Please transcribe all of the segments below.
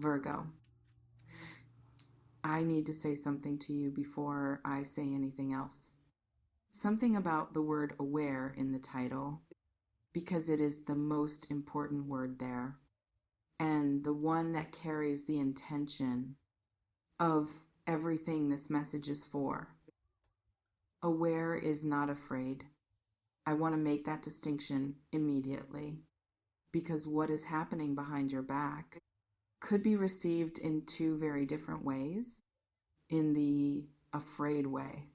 Virgo, I need to say something to you before I say anything else. Something about the word aware in the title, because it is the most important word there, and the one that carries the intention of everything this message is for. Aware is not afraid. I want to make that distinction immediately, because what is happening behind your back could be received in two very different ways. In the afraid way,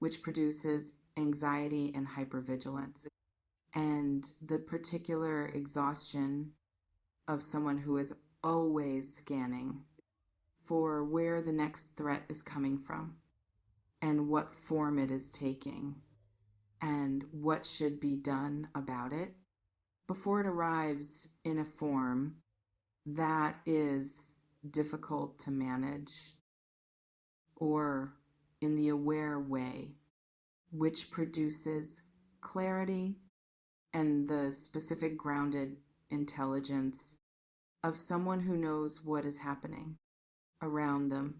which produces anxiety and hypervigilance, and the particular exhaustion of someone who is always scanning for where the next threat is coming from and what form it is taking and what should be done about it before it arrives in a form that is difficult to manage, or in the aware way, which produces clarity and the specific grounded intelligence of someone who knows what is happening around them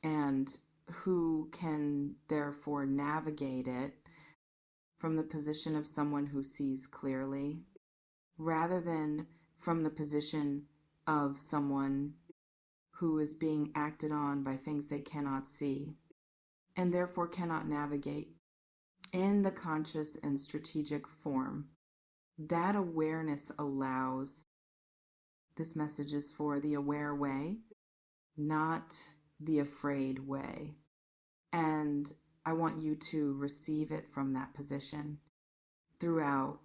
and who can therefore navigate it from the position of someone who sees clearly, rather than from the position of someone who is being acted on by things they cannot see and therefore cannot navigate in the conscious and strategic form. That awareness allows, this message is for the aware way, not the afraid way. And I want you to receive it from that position throughout.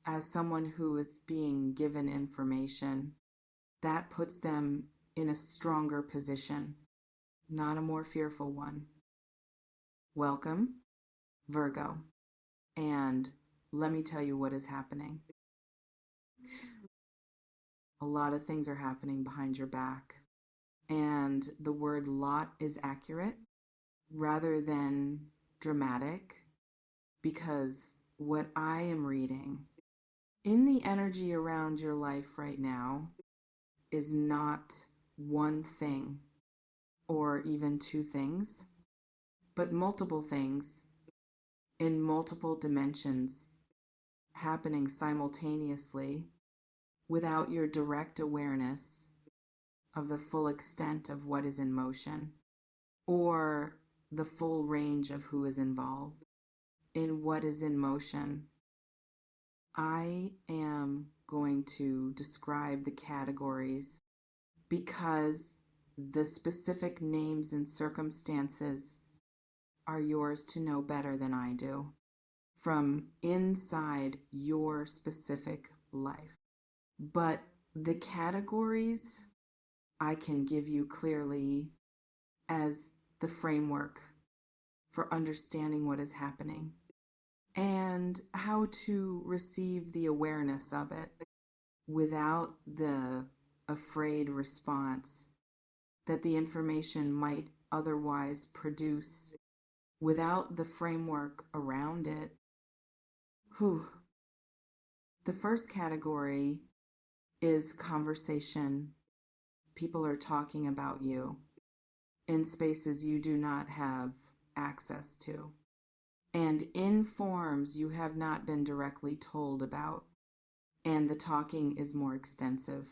As someone who is being given information, that puts them in a stronger position, not a more fearful one. Welcome, Virgo, and let me tell you what is happening. A lot of things are happening behind your back, and the word lot is accurate rather than dramatic, because what I am reading in the energy around your life right now is not one thing or even two things, but multiple things in multiple dimensions happening simultaneously without your direct awareness of the full extent of what is in motion or the full range of who is involved in what is in motion. I am going to describe the categories because the specific names and circumstances are yours to know better than I do from inside your specific life. But the categories I can give you clearly as the framework for understanding what is happening and how to receive the awareness of it without the afraid response that the information might otherwise produce without the framework around it. The first category is conversation. People are talking about you in spaces you do not have access to, and in forms you have not been directly told about, and the talking is more extensive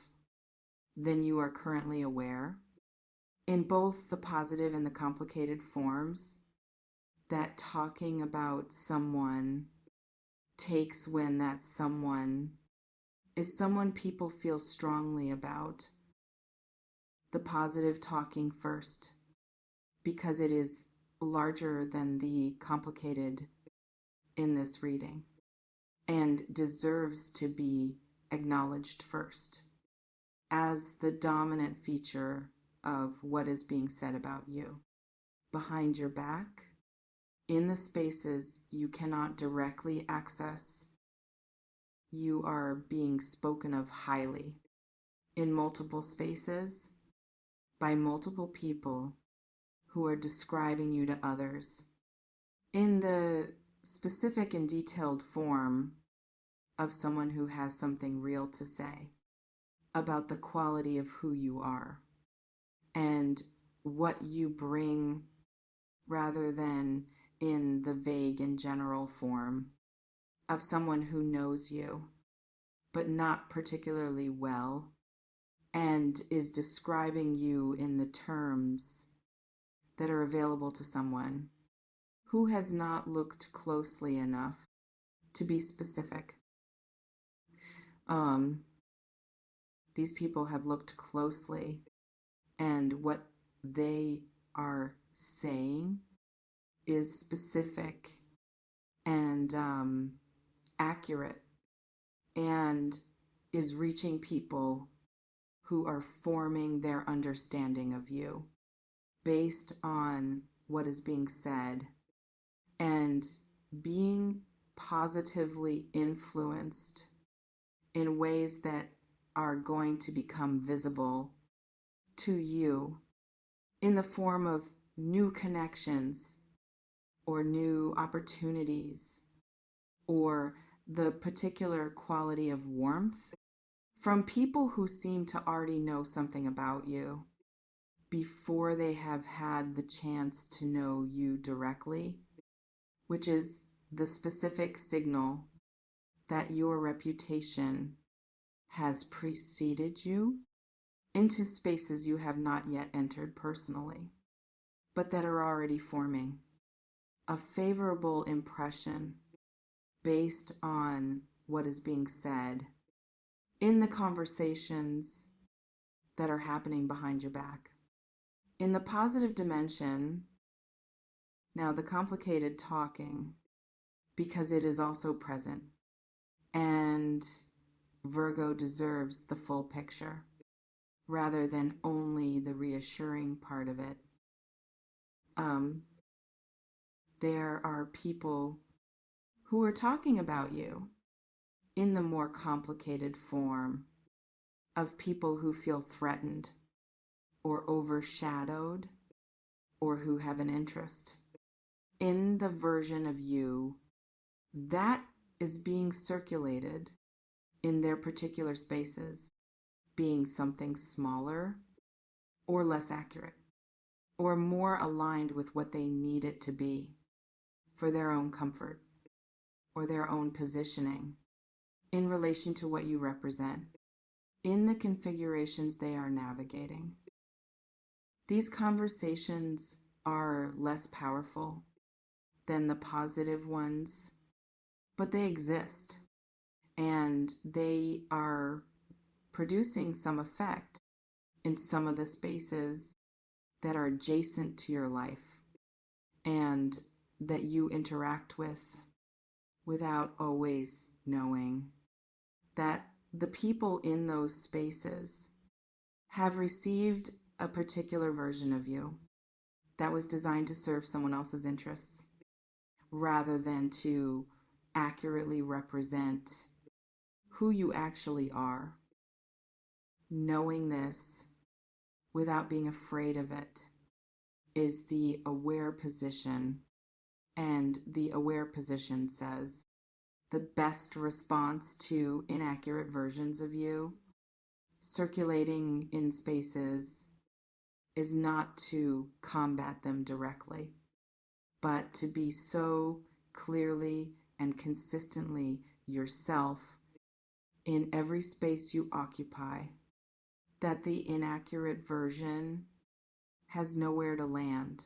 than you are currently aware. In both the positive and the complicated forms that talking about someone takes when that someone is someone people feel strongly about. The positive talking first, because it is larger than the complicated in this reading and deserves to be acknowledged first as the dominant feature of what is being said about you. Behind your back, in the spaces you cannot directly access, you are being spoken of highly in multiple spaces by multiple people who are describing you to others in the specific and detailed form of someone who has something real to say about the quality of who you are and what you bring, rather than in the vague and general form of someone who knows you, but not particularly well, and is describing you in the terms that are available to someone who has not looked closely enough to be specific. These people have looked closely, and what they are saying is specific and accurate, and is reaching people who are forming their understanding of you based on what is being said, and being positively influenced in ways that are going to become visible to you in the form of new connections or new opportunities, or the particular quality of warmth from people who seem to already know something about you before they have had the chance to know you directly, which is the specific signal that your reputation has preceded you into spaces you have not yet entered personally, but that are already forming a favorable impression based on what is being said in the conversations that are happening behind your back. In the positive dimension, now the complicated talking, because it is also present, and Virgo deserves the full picture rather than only the reassuring part of it. There are people who are talking about you in the more complicated form of people who feel threatened or overshadowed, or who have an interest in the version of you that is being circulated in their particular spaces, being something smaller or less accurate, or more aligned with what they need it to be for their own comfort or their own positioning in relation to what you represent in the configurations they are navigating. These conversations are less powerful than the positive ones, but they exist, and they are producing some effect in some of the spaces that are adjacent to your life and that you interact with without always knowing that the people in those spaces have received a particular version of you that was designed to serve someone else's interests rather than to accurately represent who you actually are. Knowing this without being afraid of it is the aware position, and the aware position says the best response to inaccurate versions of you circulating in spaces is not to combat them directly, but to be so clearly and consistently yourself in every space you occupy that the inaccurate version has nowhere to land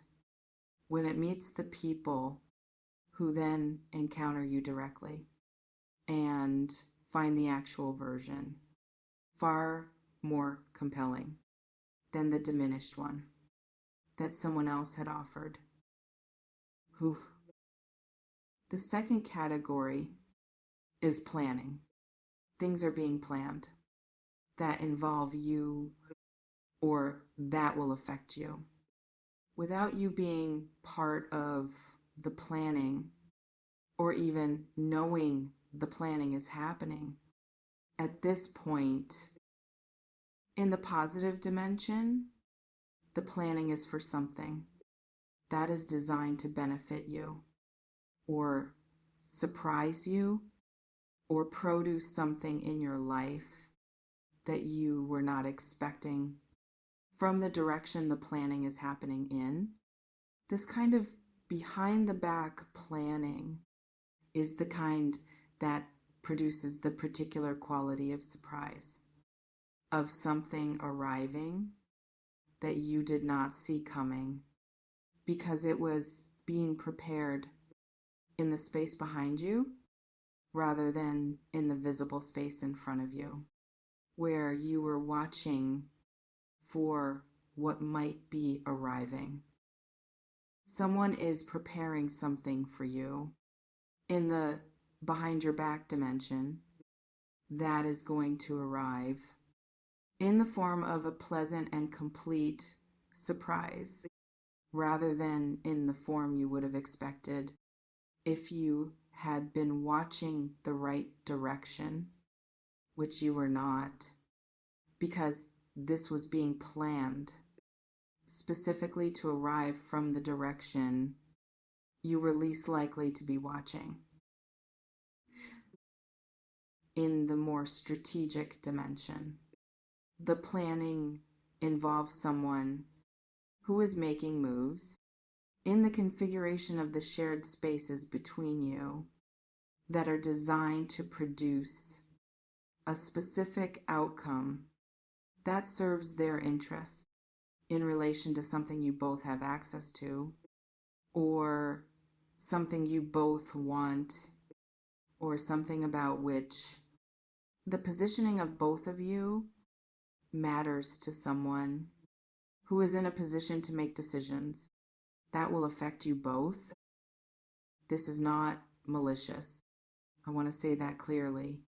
when it meets the people who then encounter you directly and find the actual version far more compelling than the diminished one that someone else had offered. Whew. The second category is planning. Things are being planned that involve you or that will affect you. Without you being part of the planning or even knowing the planning is happening, at this point, in the positive dimension, the planning is for something that is designed to benefit you or surprise you or produce something in your life that you were not expecting from the direction the planning is happening in. This kind of behind the back planning is the kind that produces the particular quality of surprise, of something arriving that you did not see coming because it was being prepared in the space behind you rather than in the visible space in front of you, where you were watching for what might be arriving. Someone is preparing something for you in the behind your back dimension that is going to arrive in the form of a pleasant and complete surprise rather than in the form you would have expected if you had been watching the right direction, which you were not, because this was being planned specifically to arrive from the direction you were least likely to be watching. In the more strategic dimension, the planning involves someone who is making moves in the configuration of the shared spaces between you that are designed to produce a specific outcome that serves their interests in relation to something you both have access to, or something you both want, or something about which the positioning of both of you matters to someone who is in a position to make decisions that will affect you both. This is not malicious. I want to say that clearly.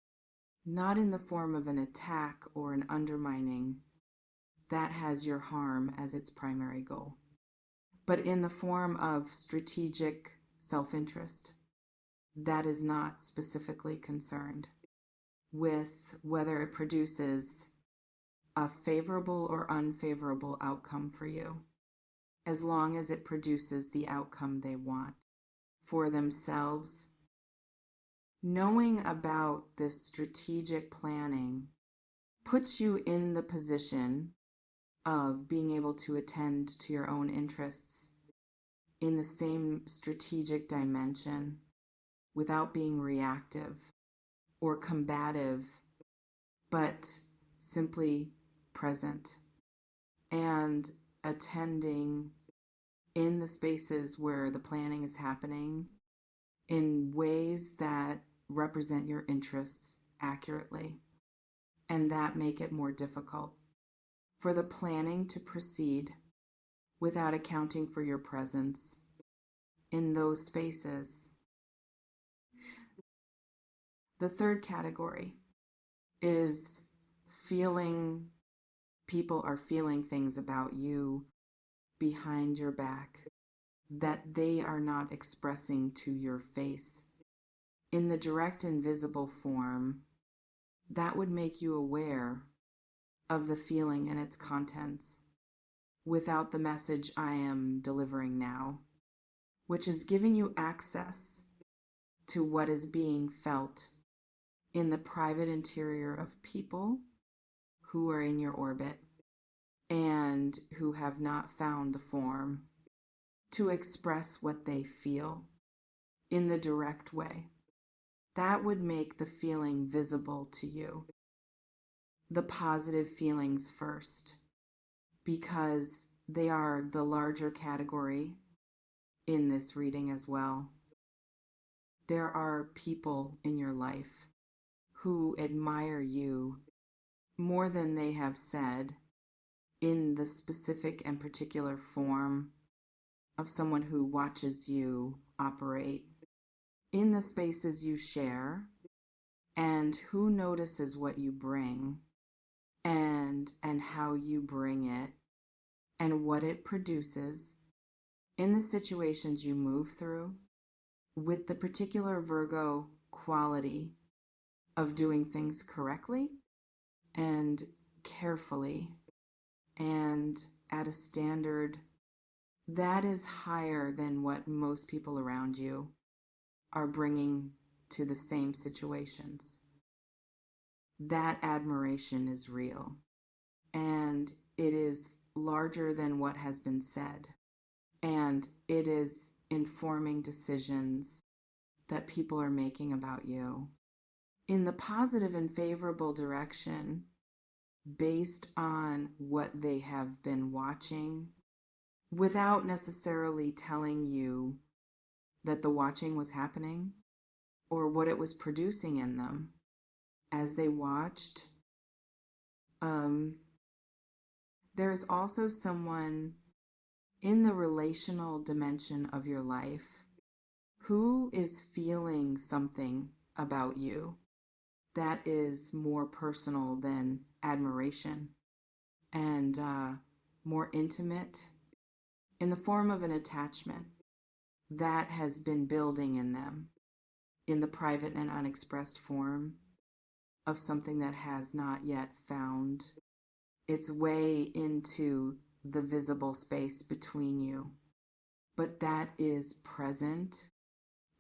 Not in the form of an attack or an undermining that has your harm as its primary goal, but in the form of strategic self-interest that is not specifically concerned with whether it produces a favorable or unfavorable outcome for you, as long as it produces the outcome they want for themselves. Knowing about this strategic planning puts you in the position of being able to attend to your own interests in the same strategic dimension without being reactive or combative, but simply present and attending in the spaces where the planning is happening in ways that represent your interests accurately and that make it more difficult for the planning to proceed without accounting for your presence in those spaces. The third category is people are feeling things about you behind your back that they are not expressing to your face. In the direct and visible form, that would make you aware of the feeling and its contents without the message I am delivering now, which is giving you access to what is being felt in the private interior of people who are in your orbit and who have not found the form to express what they feel in the direct way. That would make the feeling visible to you. The positive feelings first, because they are the larger category in this reading as well. There are people in your life who admire you more than they have said in the specific and particular form of someone who watches you operate in the spaces you share and who notices what you bring and how you bring it and what it produces in the situations you move through with the particular Virgo quality of doing things correctly and carefully and at a standard that is higher than what most people around you are bringing to the same situations. that admiration is real, and it is larger than what has been said, and it is informing decisions that people are making about you in the positive and favorable direction based on what they have been watching without necessarily telling you that the watching was happening or what it was producing in them as they watched. There's also someone in the relational dimension of your life who is feeling something about you that is more personal than admiration and more intimate in the form of an attachment that has been building in them in the private and unexpressed form of something that has not yet found its way into the visible space between you. But that is present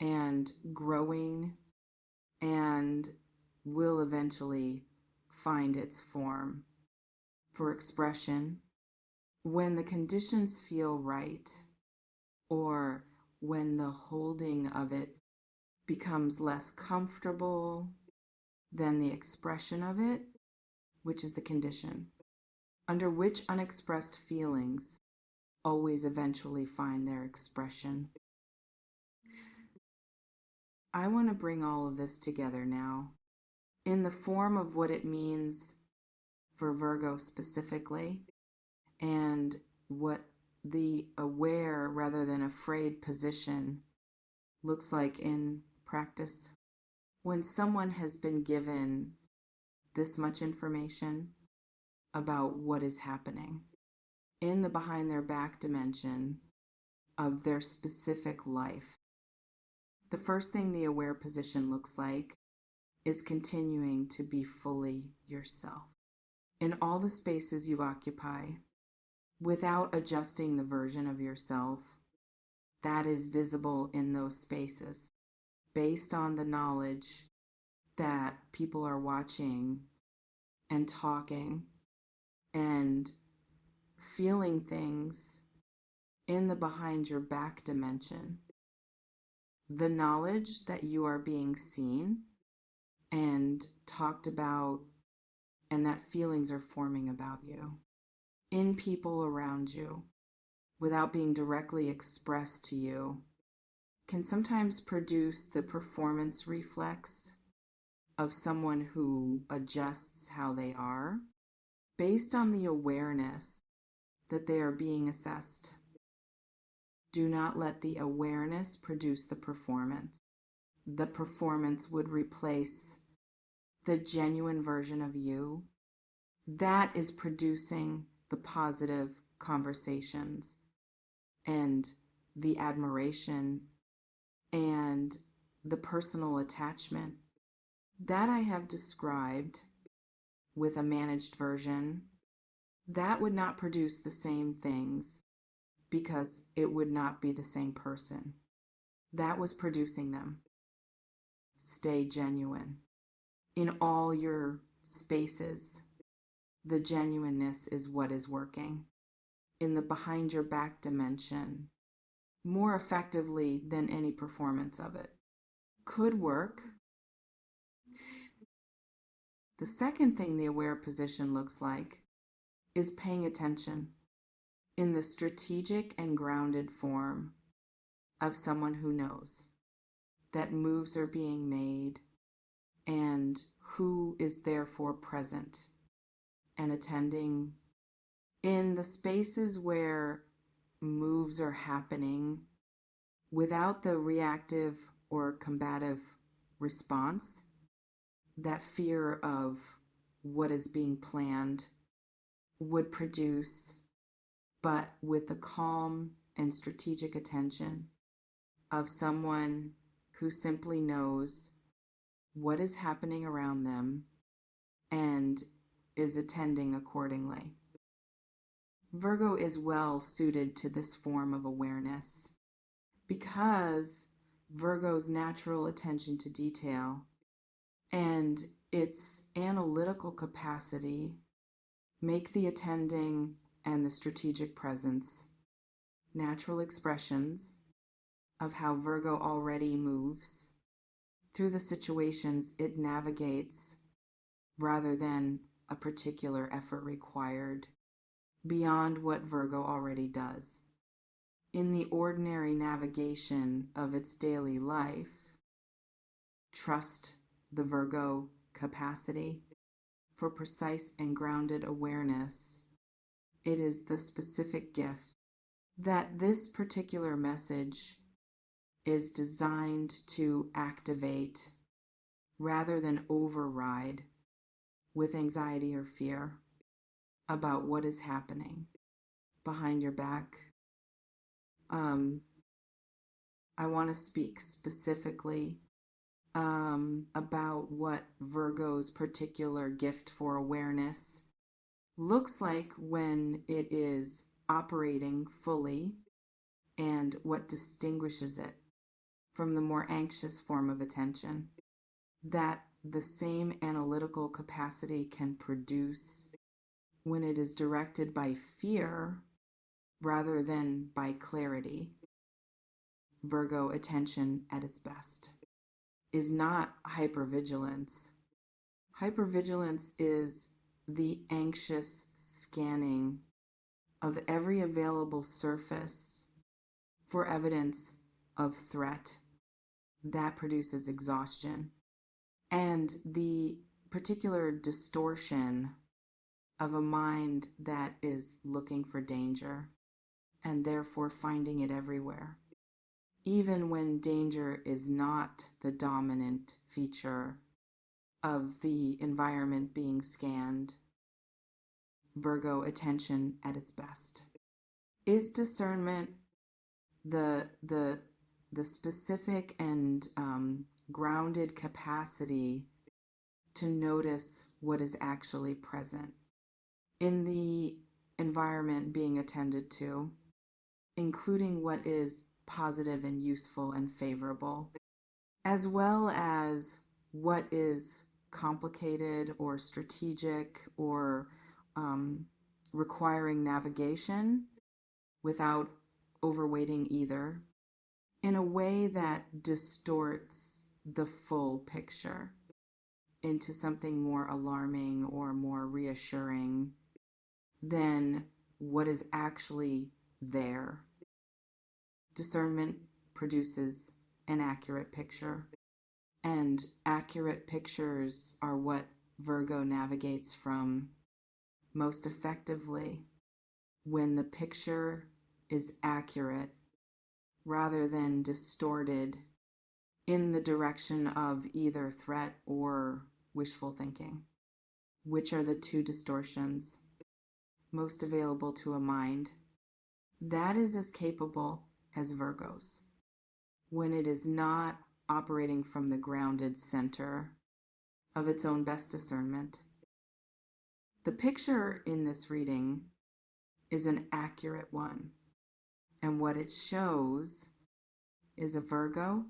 and growing and will eventually find its form for expression when the conditions feel right, or when the holding of it becomes less comfortable than the expression of it, which is the condition, under which unexpressed feelings always eventually find their expression. I want to bring all of this together now in the form of what it means for Virgo specifically, and what the aware rather than afraid position looks like in practice. When someone has been given this much information about what is happening in the behind their back dimension of their specific life, the first thing the aware position looks like is continuing to be fully yourself in all the spaces you occupy without adjusting the version of yourself that is visible in those spaces based on the knowledge that people are watching and talking and feeling things in the behind your back dimension. The knowledge that you are being seen and talked about, and that feelings are forming about you in people around you without being directly expressed to you, can sometimes produce the performance reflex of someone who adjusts how they are based on the awareness that they are being assessed. Do not let the awareness produce the performance. The performance would replace the genuine version of you that is producing the positive conversations and the admiration and the personal attachment that I have described with a managed version. That would not produce the same things because it would not be the same person that was producing them. Stay genuine in all your spaces. The genuineness is what is working in the behind your back dimension more effectively than any performance of it could work. The second thing the aware position looks like is paying attention in the strategic and grounded form of someone who knows that moves are being made and who is therefore present and attending in the spaces where moves are happening without the reactive or combative response, that fear of what is being planned would produce, but with the calm and strategic attention of someone who simply knows what is happening around them and is attending accordingly. Virgo is well suited to this form of awareness because Virgo's natural attention to detail and its analytical capacity make the attending and the strategic presence natural expressions of how Virgo already moves through the situations it navigates rather than a particular effort required beyond what Virgo already does. In the ordinary navigation of its daily life, trust the Virgo capacity for precise and grounded awareness. It is the specific gift that this particular message is designed to activate rather than override with anxiety or fear about what is happening behind your back. I want to speak specifically about what Virgo's particular gift for awareness looks like when it is operating fully and what distinguishes it from the more anxious form of attention that the same analytical capacity can produce when it is directed by fear rather than by clarity. Virgo attention at its best is not hypervigilance. Hypervigilance is the anxious scanning of every available surface for evidence of threat that produces exhaustion, and the particular distortion of a mind that is looking for danger and therefore finding it everywhere, even when danger is not the dominant feature of the environment being scanned. Virgo attention at its best. Is discernment the specific and grounded capacity to notice what is actually present in the environment being attended to, including what is positive and useful and favorable, as well as what is complicated or strategic or requiring navigation without overweighting either, in a way that distorts the full picture into something more alarming or more reassuring than what is actually there. Discernment produces an accurate picture, and accurate pictures are what Virgo navigates from most effectively when the picture is accurate rather than distorted in the direction of either threat or wishful thinking, which are the two distortions most available to a mind that is as capable as Virgo's when it is not operating from the grounded center of its own best discernment. The picture in this reading is an accurate one, and what it shows is a Virgo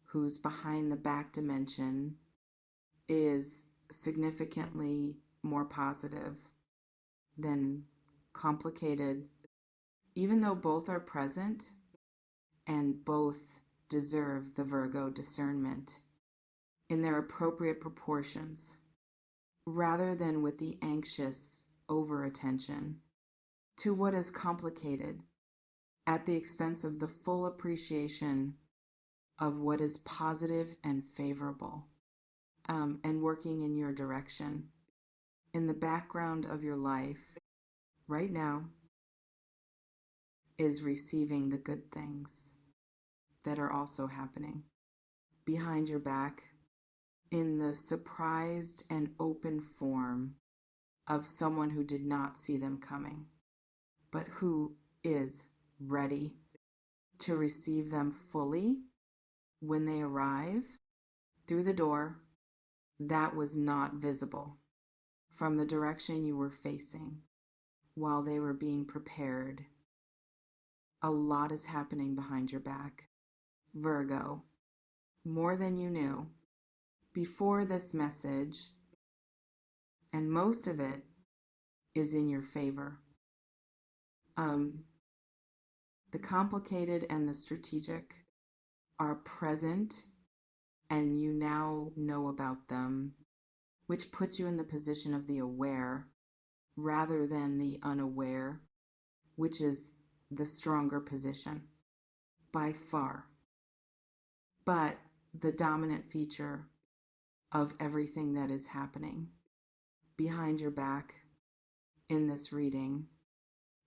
whose behind the back dimension is significantly more positive than complicated, even though both are present and both deserve the Virgo discernment in their appropriate proportions, rather than with the anxious over-attention to what is complicated at the expense of the full appreciation of what is positive and favorable, and working in your direction. In the background of your life right now is receiving the good things that are also happening behind your back in the surprised and open form of someone who did not see them coming, but who is ready to receive them fully when they arrive through the door that was not visible from the direction you were facing while they were being prepared. A lot is happening behind your back, Virgo, more than you knew, before this message, and most of it is in your favor. The complicated and the strategic are present, and you now know about them, which puts you in the position of the aware rather than the unaware, which is the stronger position by far. But the dominant feature of everything that is happening behind your back in this reading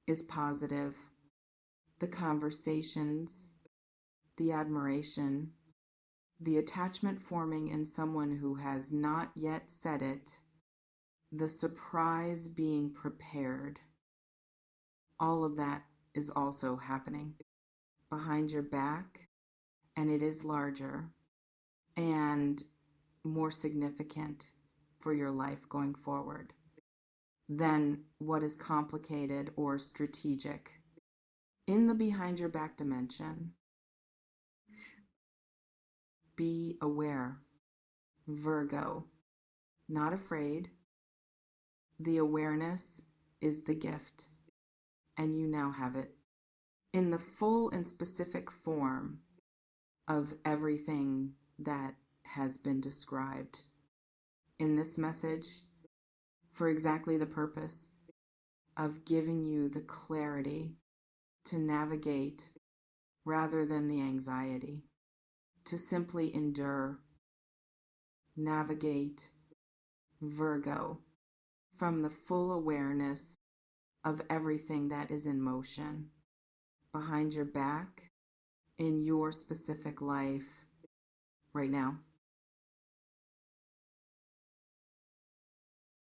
is positive. The conversations, the admiration, the attachment forming in someone who has not yet said it, the surprise being prepared, all of that is also happening behind your back, and it is larger and more significant for your life going forward than what is complicated or strategic. In the behind your back dimension, be aware, Virgo, not afraid. The awareness is the gift, and you now have it in the full and specific form of everything that has been described in this message for exactly the purpose of giving you the clarity to navigate rather than the anxiety, to simply endure, navigate, Virgo, from the full awareness of everything that is in motion behind your back in your specific life right now.